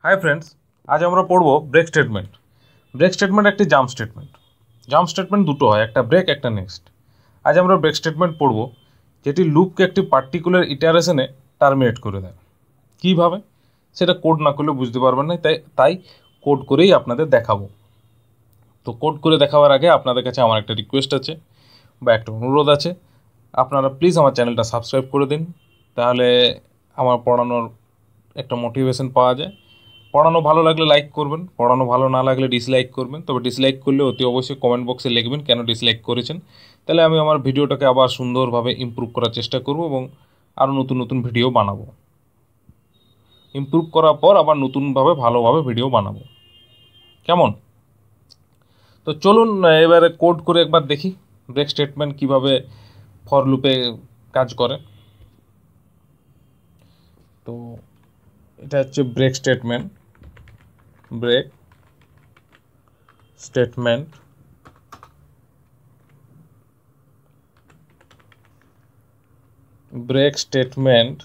Hi friends, আজ আমরা পড়ব ব্রেক স্টেটমেন্ট। ব্রেক স্টেটমেন্ট একটি জাম্প স্টেটমেন্ট। জাম্প স্টেটমেন্ট দুটো হয়, একটা ব্রেক একটা নেক্সট। আজ আমরা ব্রেক স্টেটমেন্ট পড়ব যেটি লুপকে একটি পার্টিকুলার ইটারেশনে টার্মিনেট করে দেয়। কীভাবে সেটা কোড না করলে বুঝতে পারবেন না, তাই কোড করেই আপনাদের দেখাবো। তো কোড করে দেখাবার আগে আপনাদের কাছে আমার একটা রিকোয়েস্ট আছে বা একটা অনুরোধ আছে, আপনারা প্লিজ আমার চ্যানেলটা সাবস্ক্রাইব করে দিন, তাহলে আমার পড়ানোর একটা মোটিভেশন পাওয়া যায়। পড়ানো ভালো লাগলে লাইক করবেন, পড়ানো ভালো না লাগলে ডিসলাইক করবেন। তবে ডিসলাইক করলে অতি অবশ্যই কমেন্ট বক্সে লিখবেন কেন ডিসলাইক করেছেন, তাহলে আমি আমার ভিডিওটাকে আবার সুন্দরভাবে ইমপ্রুভ করার চেষ্টা করব এবং আরও নতুন নতুন ভিডিও বানাবো। ইমপ্রুভ করার পর আবার নতুনভাবে ভালোভাবে ভিডিও বানাবো, কেমন? তো চলুন এবারে কোড করে একবার দেখি ব্রেক স্টেটমেন্ট কীভাবে ফর লুপে কাজ করে। তো এটা হচ্ছে break statement. Break statement break statement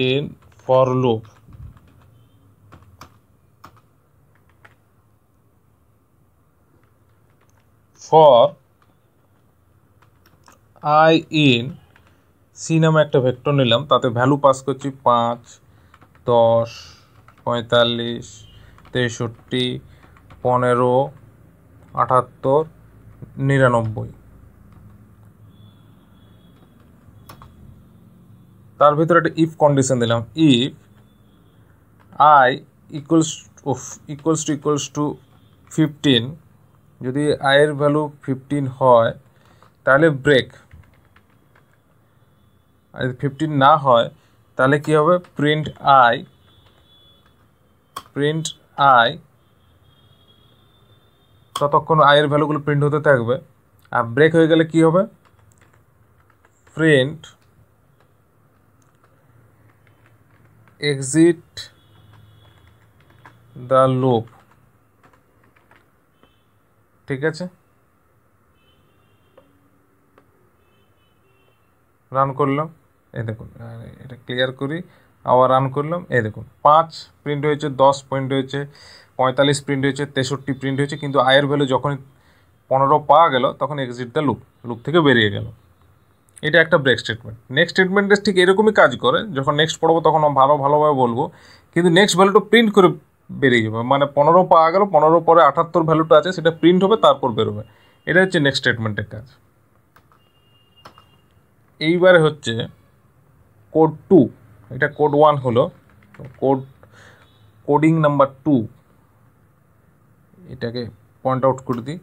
in for loop. For I in C নামে একটা ভেক্টর নিলাম, তাতে ভ্যালু পাস করছি 5, 10, 45, 63, 15, 78, 99। তার ভিতরে একটা ইফ কন্ডিশন দিলাম, ইফ I ইকুয়ালস টু 15, যদি I এর ভ্যালু 15 হয় তাহলে ব্রেক, আর যদি 15 না হয় তাহলে কী হবে, প্রিন্ট আই ততক্ষণ I এর ভ্যালুগুলো প্রিন্ট হতে থাকবে। আর ব্রেক হয়ে গেলে কী হবে, প্রিন্ট এক্সিট দ্য লুপ। ঠিক আছে, রান করলাম, এই দেখুন, এটা ক্লিয়ার করি, আবার রান করলাম, এই দেখুন 5 প্রিন্ট হয়েছে, 10 প্রিন্ট হয়েছে, 45 প্রিন্ট হয়েছে, 63 প্রিন্ট হয়েছে, কিন্তু আয়ের ভ্যালু যখন 15 পাওয়া গেল তখন এক্সিট দ্য লুপ থেকে বেরিয়ে গেল। এটা একটা ব্রেক স্টেটমেন্ট। নেক্সট স্টেটমেন্টে ঠিক এরকমই কাজ করে, যখন নেক্সট পড়বো তখন ভালোভাবে বলবো, কিন্তু নেক্সট ভ্যালুটা প্রিন্ট করে বেরিয়ে যাবে, মানে 15 পাওয়া গেল, 15 পরে 78 ভ্যালুটা আছে সেটা প্রিন্ট হবে, তারপর বেরোবে। এটা হচ্ছে নেক্সট স্টেটমেন্টের কাজ। এইবারে হচ্ছে কোড 2, এটা কোড 1 হলো, কোডিং নাম্বার 2, এটাকে পয়েন্ট আউট করে দিই।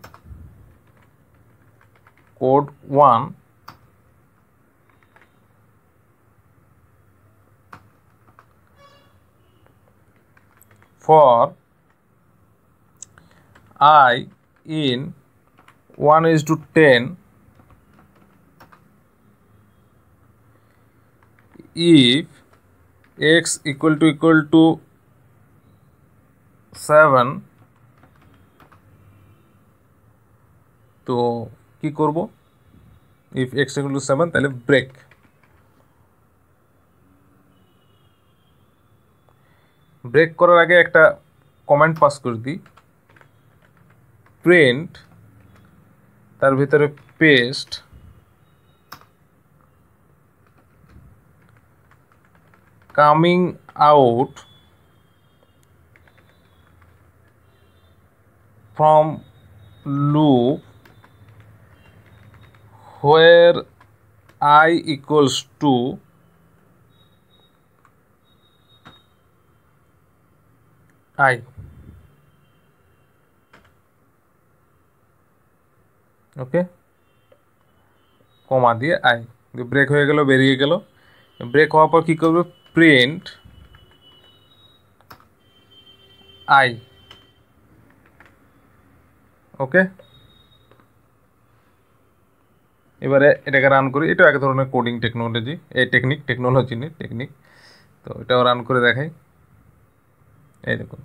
Code 1 for I in 1:10 if x equal to 7, তো কি করব, if x equal to 7 তাহলে ব্রেক। ব্রেক করার আগে একটা কমেন্ট পাস করে দিই, প্রিন্ট, তার ভিতরে paste coming out from loop where I equals to I। Okay, comma দিয়ে আই, ব্রেক হয়ে গেল, বেরিয়ে গেল। ব্রেক হওয়ার পর কী করবে, প্রিন্ট আই। ওকে, এবারে এটাকে রান করি। এটা এক ধরনের কোডিং টেকনোলজি, এই টেকনোলজি নেই, টেকনিক। তো এটাও রান করে দেখাই, এই দেখুন,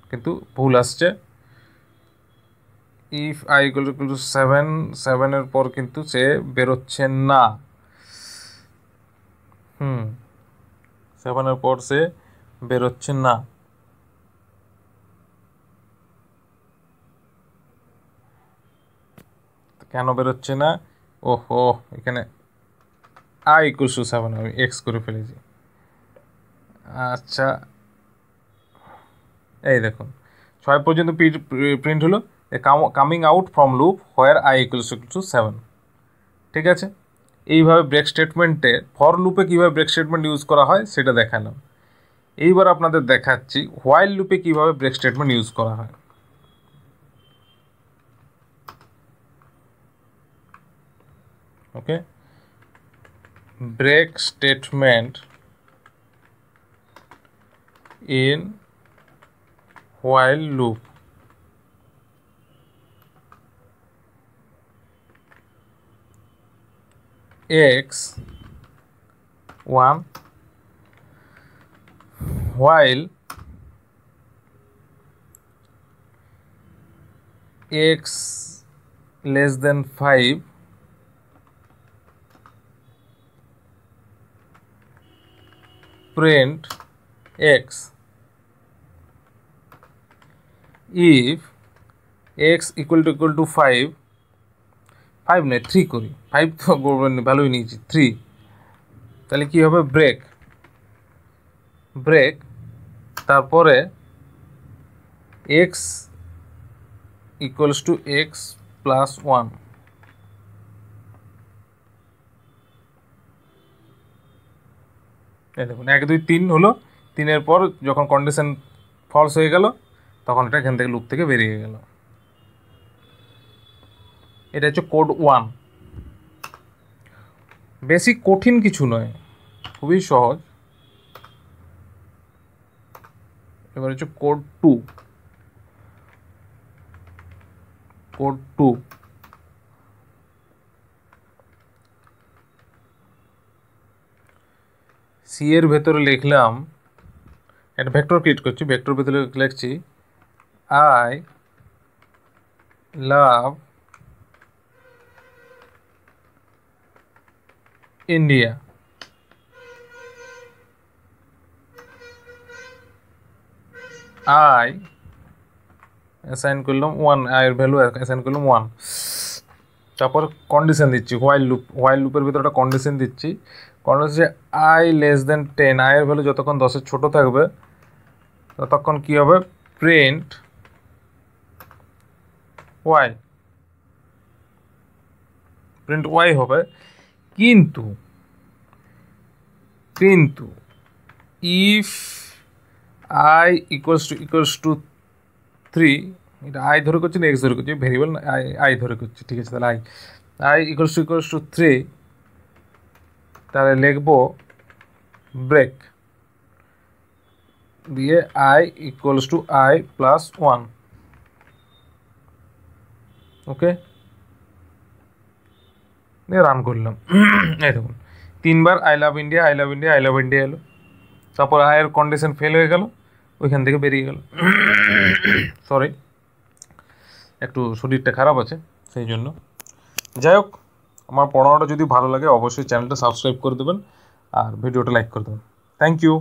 কিন্তু ভুল আসছে। ইফ I equal to 7, 7-এর পর কিন্তু সে বেরোচ্ছে না। 7-এর পর সে বেরোচ্ছে না। কেন বেরোচ্ছে না? ওহো, এখানে i = 7 আমি x করে ফেলেছি। আচ্ছা, এই দেখুন 6 পর্যন্ত প্রিন্ট হলো, coming out from loop where i = 7। ঠিক আছে, এইভাবে ব্রেক স্টেটমেন্টে ফর লুপে কীভাবে ব্রেক স্টেটমেন্ট ইউজ করা হয় সেটা দেখালাম। এইবার আপনাদের দেখাচ্ছি হোয়াইল লুপে কীভাবে ব্রেক স্টেটমেন্ট ইউজ করা হয়। Okay, break statement in while loop. X1 while x less than 5 print x if x = 5 নয় 3 করি, 5 তো ভালোই নিয়েছি, 3, তাহলে কি হবে? ব্রেক তারপরে x = x + 1। এই দেখুন 1 2 3 হলো, 3-এর পর যখন কন্ডিশন ফলস হয়ে গেল তখন এটা এখান থেকে লুপ থেকে বেরিয়ে গেল। এটা হচ্ছে কোড 1। বেশি কঠিন কিছু নয়, খুবই সহজ। এবার হচ্ছে কোড 2। সি এর ভেতরে লিখলাম, একটা ভেক্টর ক্রিয়েট করছি, ভেক্টর ভেতরে লিখছি I love India. I assign করলাম 1, আয়ের ভ্যালু অ্যাসাইন করলাম 1। তারপর কন্ডিশন দিচ্ছি, হোয়াইল লুপের ভিতরে একটা কন্ডিশন দিচ্ছি। কন্ডিশন i < 10, আয়ের ভ্যালু যতক্ষণ 10-এর ছোটো থাকবে ততক্ষণ কী হবে? প্রিন্ট y হবে। কিন্তু ইফ i = 3, এটা i ধরে করছি না x ধরে করছি, ভেরিয়েবল i ধরে করছি, ঠিক আছে? তাহলে i = 3, তাহলে লিখব ব্রেক দিয়ে i = i + 1। ওকে, রান করলাম। এই দেখুন 3বার আই লাভ ইন্ডিয়া এলো। তারপর আয়ের কন্ডিশন ফেল হয়ে গেল, ওইখান থেকে বেরিয়ে গেল। সরি, একটু শরীরটা খারাপ আছে সেই জন্য। যাই হোক, আমার পড়ানোটা যদি ভালো লাগে অবশ্যই চ্যানেলটা সাবস্ক্রাইব করে দেবেন আর ভিডিওটা লাইক করে দেবেন। Thank you.